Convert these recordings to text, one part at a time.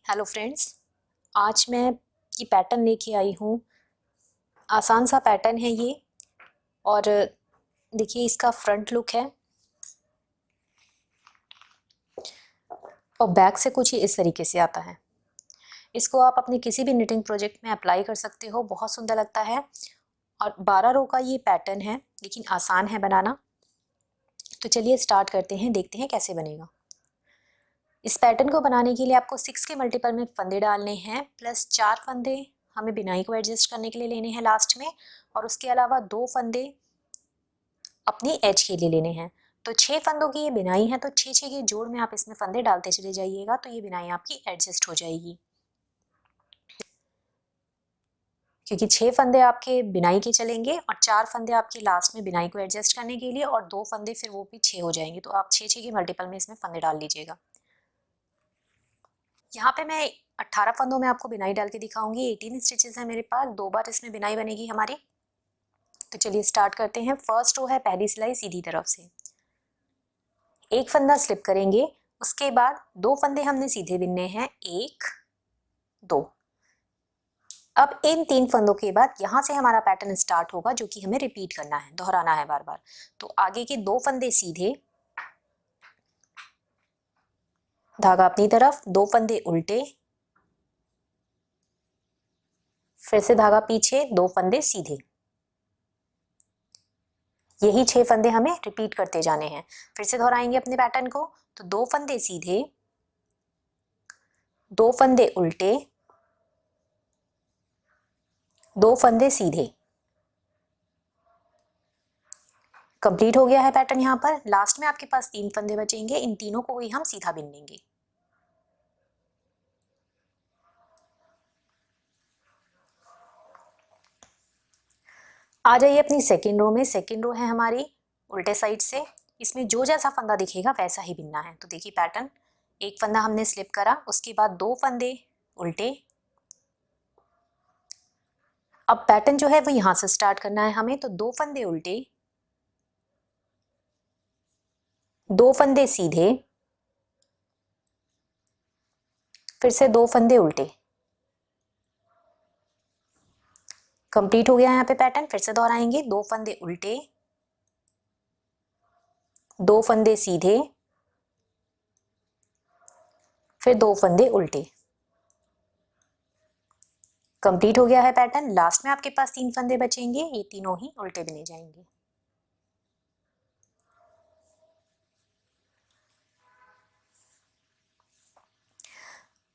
Hello friends, आज मैं ये पैटर्न लेके आई हूँ। आसान सा पैटर्न है ये। और देखिए इसका फ्रंट लुक है और बैक से कुछ ही इस तरीके से आता है। इसको आप अपने किसी भी निटिंग प्रोजेक्ट में अप्लाई कर सकते हो, बहुत सुंदर लगता है। और 12 रो का ये पैटर्न है, लेकिन आसान है बनाना। तो चलिए स्टार्ट करते हैं, देखते हैं कैसे बनेगा। इस पैटर्न को बनाने के लिए आपको 6 के मल्टीपल में फंदे डालने हैं, प्लस 4 फंदे हमें बिनाई को एडजस्ट करने के लिए लेने हैं लास्ट में, और उसके अलावा 2 फंदे अपनी एज के लिए लेने हैं। तो 6 फंदों की ये बिनाई है, तो 6 के जोड़ में आप इसमें फंदे डालते चले जाइएगा, तो ये बिनाई आपकी एडजस्ट हो जाएगी। क्योंकि 6 फंदे आपके बिनाई के चलेंगे और 4 फंदे आपके लास्ट में बिनाई को एडजस्ट करने के लिए, और 2 फंदे फिर वो भी 6 हो जाएंगे। तो आप 6 के मल्टीपल में इसमें फंदे डाल लीजिएगा। यहाँ पे मैं 18 फंदों में आपको बिनाई डाल के दिखाऊंगी। 18 स्टिचेस है मेरे पास, 2 बार इसमें बिनाई बनेगी हमारी। तो चलिए स्टार्ट करते हैं। फर्स्ट रो है पहली सिलाई सीधी तरफ से, एक फंदा स्लिप करेंगे, उसके बाद 2 फंदे हमने सीधे बिनने हैं, 1 2। अब इन 3 फंदों के बाद यहां से हमारा पैटर्न स्टार्ट होगा, जो कि हमें रिपीट करना है, दोहराना है बार बार। तो आगे के 2 फंदे सीधे, धागा अपनी तरफ, 2 फंदे उल्टे, फिर से धागा पीछे, 2 फंदे सीधे। यही 6 फंदे हमें रिपीट करते जाने हैं। फिर से दोहराएंगे अपने पैटर्न को। तो 2 फंदे सीधे, 2 फंदे उल्टे, 2 फंदे सीधे। कंप्लीट हो गया है पैटर्न। यहाँ पर लास्ट में आपके पास 3 फंदे बचेंगे, इन तीनों को ही हम सीधा बिन लेंगे। आ जाइए अपनी सेकेंड रो में। सेकेंड रो है हमारी उल्टे साइड से। इसमें जो जैसा फंदा दिखेगा वैसा ही बिनना है। तो देखिए पैटर्न, एक फंदा हमने स्लिप करा, उसके बाद 2 फंदे उल्टे। अब पैटर्न जो है वो यहां से स्टार्ट करना है हमें। तो 2 फंदे उल्टे, 2 फंदे सीधे, फिर से 2 फंदे उल्टे। कंप्लीट हो गया यहाँ पे पैटर्न। फिर से दोहराएंगे। 2 फंदे उल्टे, 2 फंदे सीधे, फिर 2 फंदे उल्टे। कंप्लीट हो गया है पैटर्न। लास्ट में आपके पास 3 फंदे बचेंगे, ये तीनों ही उल्टे बिने जाएंगे।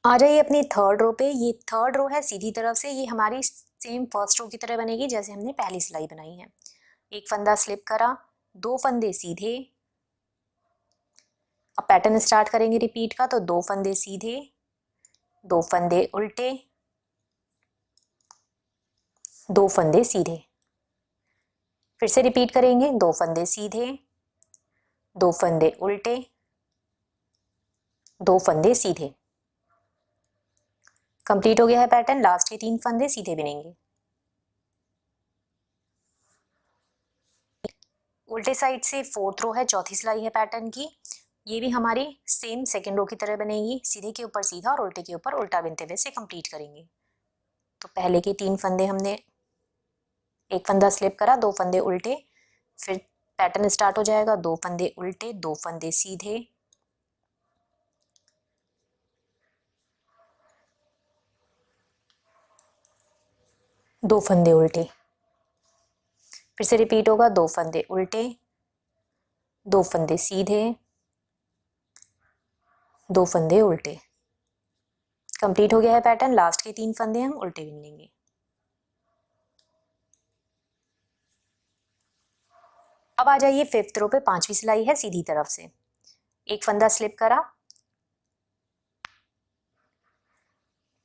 आ जाइए अपनी थर्ड रो पे। ये थर्ड रो है सीधी तरफ से। ये हमारी सेम फर्स्ट रो की तरह बनेगी जैसे हमने पहली सिलाई बनाई है। एक फंदा स्लिप करा, 2 फंदे सीधे। अब पैटर्न स्टार्ट करेंगे रिपीट का। तो 2 फंदे सीधे, 2 फंदे उल्टे, 2 फंदे सीधे। फिर से रिपीट करेंगे। 2 फंदे सीधे, 2 फंदे उल्टे, 2 फंदे सीधे। कंप्लीट हो गया है पैटर्न। लास्ट के 3 फंदे सीधे बिनेंगे। उल्टे साइड से फोर्थ रो है, चौथी सिलाई है पैटर्न की। ये भी हमारी सेम सेकेंड रो की तरह बनेगी। सीधे के ऊपर सीधा और उल्टे के ऊपर उल्टा बिनते हुए से कंप्लीट करेंगे। तो पहले के 3 फंदे हमने, एक फंदा स्लिप करा, 2 फंदे उल्टे, फिर पैटर्न स्टार्ट हो जाएगा। 2 फंदे उल्टे, 2 फंदे सीधे, 2 फंदे उल्टे। फिर से रिपीट होगा। 2 फंदे उल्टे, 2 फंदे सीधे, 2 फंदे उल्टे। कंप्लीट हो गया है पैटर्न। लास्ट के 3 फंदे हम उल्टे बिन लेंगे। अब आ जाइए फिफ्थ रो पे। 5वीं सिलाई है सीधी तरफ से। एक फंदा स्लिप करा,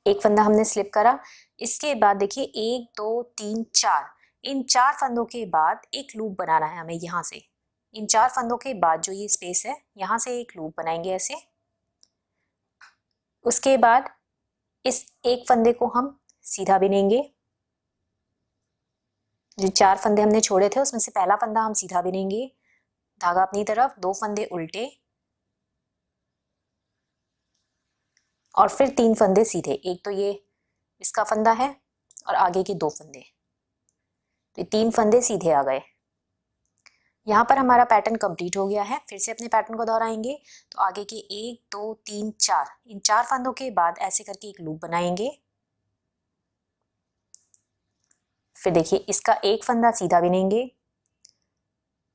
एक फंदा हमने स्लिप करा। इसके बाद देखिए 1 2 3 4, इन 4 फंदों के बाद एक लूप बनाना है हमें। यहाँ से इन 4 फंदों के बाद जो ये स्पेस है, यहाँ से एक लूप बनाएंगे ऐसे। उसके बाद इस एक फंदे को हम सीधा बिनेंगे। जो 4 फंदे हमने छोड़े थे उसमें से पहला फंदा हम सीधा बिनेंगे, धागा अपनी तरफ, 2 फंदे उल्टे, और फिर 3 फंदे सीधे, एक तो ये इसका फंदा है और आगे के 2 फंदे, तो 3 फंदे सीधे आ गए। यहाँ पर हमारा पैटर्न कंप्लीट हो गया है। फिर से अपने पैटर्न को दोहराएंगे, तो आगे के 1 2 3 4, इन 4 फंदों के बाद ऐसे करके एक लूप बनाएंगे। फिर देखिए इसका एक फंदा सीधा बिनेंगे,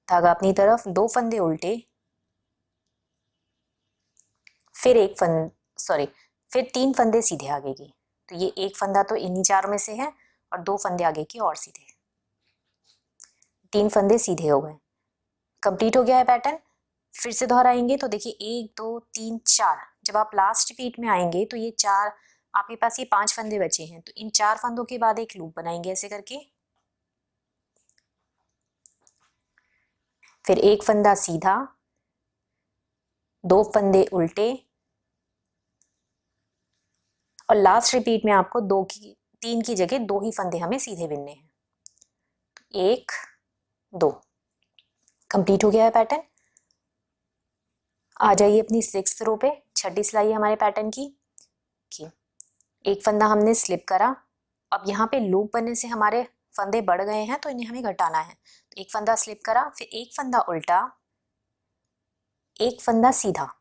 धागा अपनी तरफ, 2 फंदे उल्टे, फिर फिर 3 फंदे सीधे आगे की, तो ये एक फंदा तो इन्हीं 4 में से है और 2 फंदे आगे की और सीधे, 3 फंदे सीधे हो गए। कंप्लीट हो गया है पैटर्न। फिर से दोहराएंगे, तो देखिए 1 2 3 4, जब आप लास्ट रिपीट में आएंगे तो ये 4, आपके पास ये 5 फंदे बचे हैं, तो इन 4 फंदों के बाद एक लूप बनाएंगे ऐसे करके। फिर एक फंदा सीधा, 2 फंदे उल्टे, और लास्ट रिपीट में आपको 3 की जगह 2 ही फंदे हमें सीधे बिनने हैं। 1 2, कंप्लीट हो गया है पैटर्न। आ जाइए अपनी 6th रो पे, छठी सिलाई हमारे पैटर्न की। एक फंदा हमने स्लिप करा, अब यहाँ पे लूप बनने से हमारे फंदे बढ़ गए हैं, तो इन्हें हमें घटाना है। तो एक फंदा स्लिप करा, फिर एक फंदा उल्टा, एक फंदा सीधा।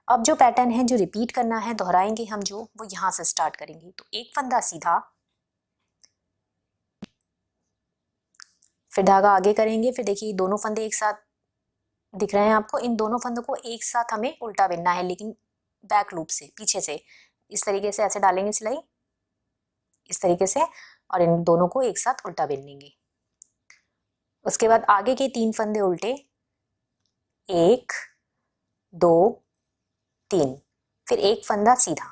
अब जो पैटर्न है जो रिपीट करना है, दोहराएंगे हम जो, वो यहाँ से स्टार्ट करेंगे। तो एक फंदा सीधा, फिर धागा आगे करेंगे। फिर देखिए दोनों फंदे एक साथ दिख रहे हैं आपको, इन दोनों फंदों को एक साथ हमें उल्टा बिनना है, लेकिन बैक लूप से, पीछे से, इस तरीके से ऐसे डालेंगे सिलाई, इस तरीके से, और इन दोनों को एक साथ उल्टा बिन लेंगे। उसके बाद आगे के 3 फंदे उल्टे, 1 2 3, फिर एक फंदा सीधा।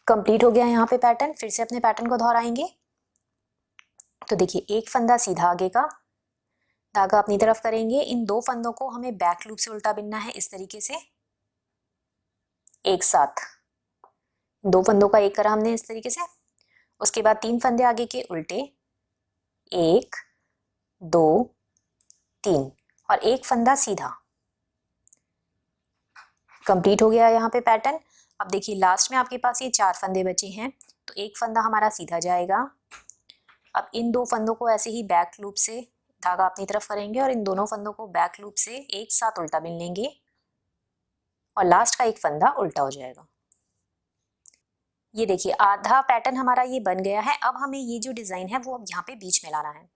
कंप्लीट हो गया यहाँ पे पैटर्न। फिर से अपने पैटर्न को दोहराएंगे, तो देखिए एक फंदा सीधा आगे का, धागा अपनी तरफ करेंगे, इन 2 फंदों को हमें बैक लूप से उल्टा बिनना है इस तरीके से, एक साथ 2 फंदों का एक करा हमने इस तरीके से। उसके बाद 3 फंदे आगे के उल्टे, 1 2 3, और एक फंदा सीधा। कंप्लीट हो गया यहाँ पे पैटर्न। अब देखिए लास्ट में आपके पास ये 4 फंदे बचे हैं, तो एक फंदा हमारा सीधा जाएगा। अब इन 2 फंदों को ऐसे ही बैक लूप से धागा अपनी तरफ करेंगे और इन दोनों फंदों को बैक लूप से एक साथ उल्टा बिन लेंगे, और लास्ट का एक फंदा उल्टा हो जाएगा। ये देखिए आधा पैटर्न हमारा ये बन गया है। अब हमें ये जो डिजाइन है वो अब यहाँ पे बीच में लाना है।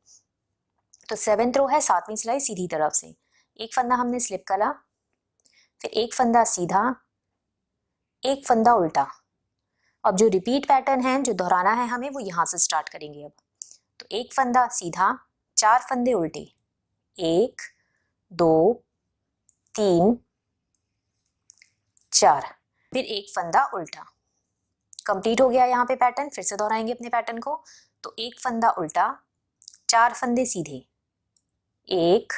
तो 7th रो है, 7वीं सिलाई सीधी तरफ से, एक फंदा हमने स्लिप करा, फिर एक फंदा सीधा, एक फंदा उल्टा। अब जो रिपीट पैटर्न है, जो दोहराना है हमें, वो यहाँ से स्टार्ट करेंगे। अब तो एक फंदा सीधा, 4 फंदे उल्टे, 1 2 3 4, फिर एक फंदा उल्टा। कंप्लीट हो गया यहाँ पे पैटर्न। फिर से दोहराएंगे अपने पैटर्न को, तो एक फंदा उल्टा, 4 फंदे सीधे, 1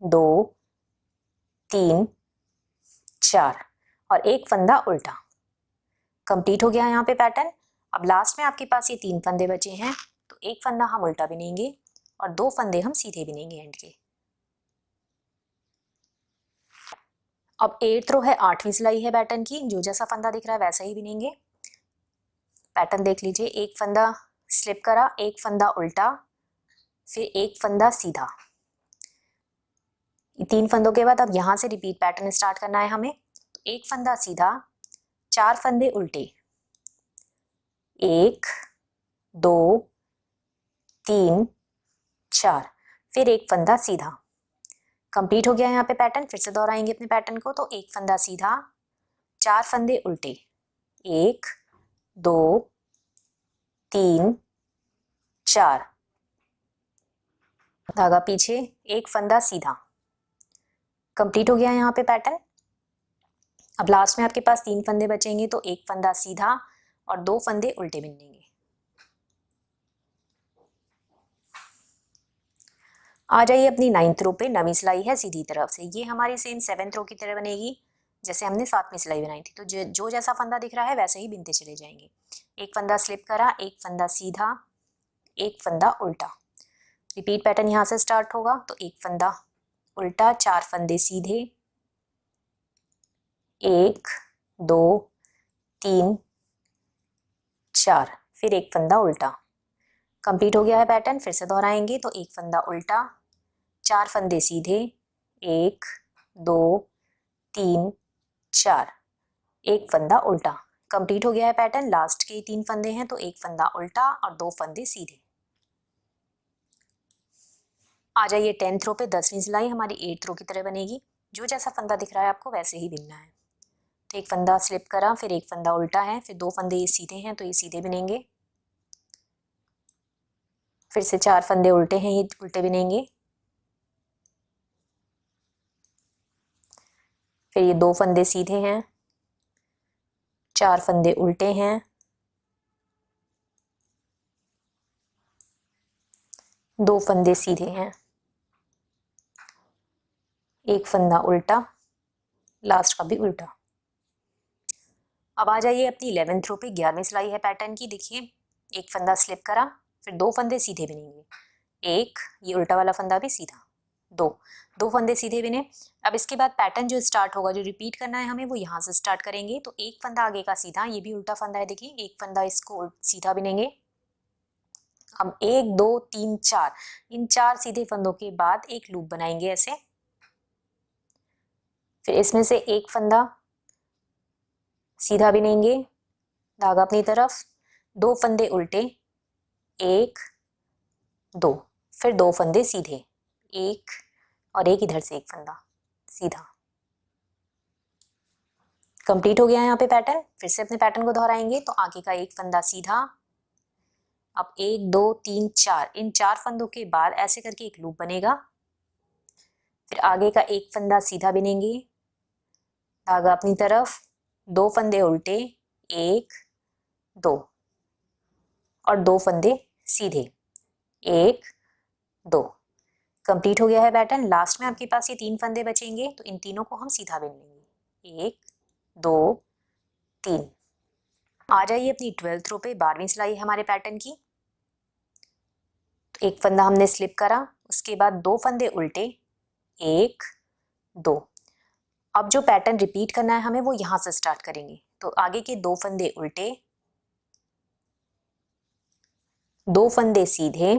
2 3 4, और एक फंदा उल्टा। कंप्लीट हो गया यहाँ पे पैटर्न। अब लास्ट में आपके पास ये 3 फंदे बचे हैं, तो एक फंदा हम उल्टा बिनेंगे और 2 फंदे हम सीधे बिनेंगे एंड के। अब 8th रो है, 8वीं सिलाई है पैटर्न की, जो जैसा फंदा दिख रहा है वैसा ही बिनेंगे। पैटर्न देख लीजिए, एक फंदा स्लिप करा, एक फंदा उल्टा, फिर एक फंदा सीधा। 3 फंदों के बाद अब यहाँ से रिपीट पैटर्न स्टार्ट करना है हमें। तो एक फंदा सीधा, 4 फंदे उल्टे, 1 2 3 4, फिर एक फंदा सीधा। कंप्लीट हो गया यहाँ पे पैटर्न। फिर से दोहराएंगे अपने पैटर्न को, तो एक फंदा सीधा, 4 फंदे उल्टे, 1 2 3 4, धागा पीछे, एक फंदा सीधा। कंप्लीट हो गया यहाँ पे पैटर्न। अब लास्ट में आपके पास 3 फंदे बचेंगे, तो एक फंदा सीधा और 2 फंदे उल्टे बिनेंगे। आ जाइए अपनी 9th रो पे, 9वीं सिलाई है सीधी तरफ से। ये हमारी सेम 7th रो की तरह बनेगी जैसे हमने 7वीं सिलाई बनाई थी। तो जो जैसा फंदा दिख रहा है वैसे ही बिनते चले जाएंगे। एक फंदा स्लिप करा, एक फंदा सीधा, एक फंदा उल्टा। रिपीट पैटर्न यहाँ से स्टार्ट होगा, तो एक फंदा उल्टा, 4 फंदे सीधे, 1 2 3 4, फिर एक फंदा उल्टा। कंप्लीट हो गया है पैटर्न। फिर से दोहराएंगे तो एक फंदा उल्टा, 4 फंदे सीधे, 1 2 3 4, एक फंदा उल्टा। कंप्लीट हो गया है पैटर्न। लास्ट के 3 फंदे हैं तो एक फंदा उल्टा और 2 फंदे सीधे। आ जाइए 10th रो पे। 10वीं सिलाई हमारी 8th रो की तरह बनेगी। जो जैसा फंदा दिख रहा है आपको वैसे ही बिनना है। तो एक फंदा स्लिप करा, फिर एक फंदा उल्टा है, फिर 2 फंदे ये सीधे हैं तो ये सीधे बिनेंगे। फिर से 4 फंदे उल्टे हैं, ये उल्टे बिनेंगे। फिर ये 2 फंदे सीधे हैं, 4 फंदे उल्टे हैं, 2 फंदे सीधे हैं, एक फंदा उल्टा, लास्ट का भी उल्टा। अब आ जाइए अपनी 11th रो पे। 11वीं सिलाई है पैटर्न की। देखिए एक फंदा स्लिप करा, फिर 2 फंदे सीधे बिनेंगे, एक ये उल्टा वाला फंदा भी सीधा, 2 फंदे सीधे बिने। अब इसके बाद पैटर्न जो स्टार्ट होगा, जो रिपीट करना है हमें, वो यहाँ से स्टार्ट करेंगे। तो एक फंदा आगे का सीधा, ये भी उल्टा फंदा है, देखिए एक फंदा इसको सीधा बिनेंगे। अब 1 2 3 4, इन 4 सीधे फंदों के बाद एक लूप बनाएंगे ऐसे। फिर इसमें से एक फंदा सीधा बिनेंगे, धागा अपनी तरफ, 2 फंदे उल्टे, 1 2, फिर 2 फंदे सीधे, एक और एक इधर से एक फंदा सीधा। कंप्लीट हो गया है यहाँ पे पैटर्न। फिर से अपने पैटर्न को दोहराएंगे तो आगे का एक फंदा सीधा। अब 1 2 3 4, इन 4 फंदों के बाद ऐसे करके एक लूप बनेगा। फिर आगे का एक फंदा सीधा बिनेंगे, धागा अपनी तरफ, 2 फंदे उल्टे, 1 2 और 2 फंदे सीधे, 1 2। कंप्लीट हो गया है पैटर्न। लास्ट में आपके पास ये 3 फंदे बचेंगे तो इन तीनों को हम सीधा बिन लेंगे, 1 2 3। आ जाइए अपनी 12th रो पे। 12वीं सिलाई हमारे पैटर्न की। तो एक फंदा हमने स्लिप करा, उसके बाद 2 फंदे उल्टे, 1 2। अब जो पैटर्न रिपीट करना है हमें, वो यहाँ से स्टार्ट करेंगे। तो आगे के 2 फंदे उल्टे, 2 फंदे सीधे,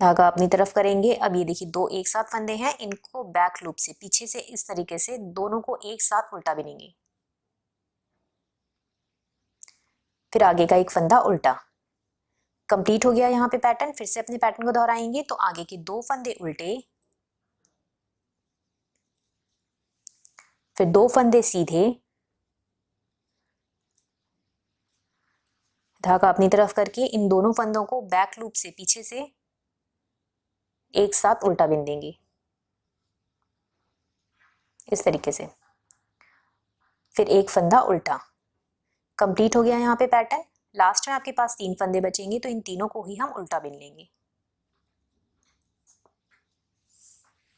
धागा अपनी तरफ करेंगे। अब ये देखिए 2 एक साथ फंदे हैं, इनको बैक लूप से पीछे से इस तरीके से दोनों को एक साथ उल्टा बिनेंगे। फिर आगे का एक फंदा उल्टा। कंप्लीट हो गया यहाँ पे पैटर्न। फिर से अपने पैटर्न को दोहराएंगे तो आगे के 2 फंदे उल्टे, फिर 2 फंदे सीधे, धागा अपनी तरफ करके इन दोनों फंदों को बैक लूप से पीछे से एक साथ उल्टा बिन देंगे इस तरीके से। फिर एक फंदा उल्टा। कंप्लीट हो गया यहाँ पे पैटर्न। लास्ट में आपके पास 3 फंदे बचेंगे तो इन तीनों को ही हम उल्टा बिन लेंगे।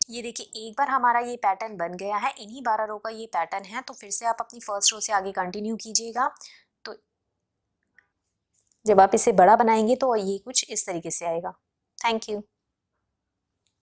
ये देखिए एक बार हमारा ये पैटर्न बन गया है। इन्हीं 12 रो का ये पैटर्न है। तो फिर से आप अपनी फर्स्ट रो से आगे कंटिन्यू कीजिएगा। तो जब आप इसे बड़ा बनाएंगे तो ये कुछ इस तरीके से आएगा। Thank you.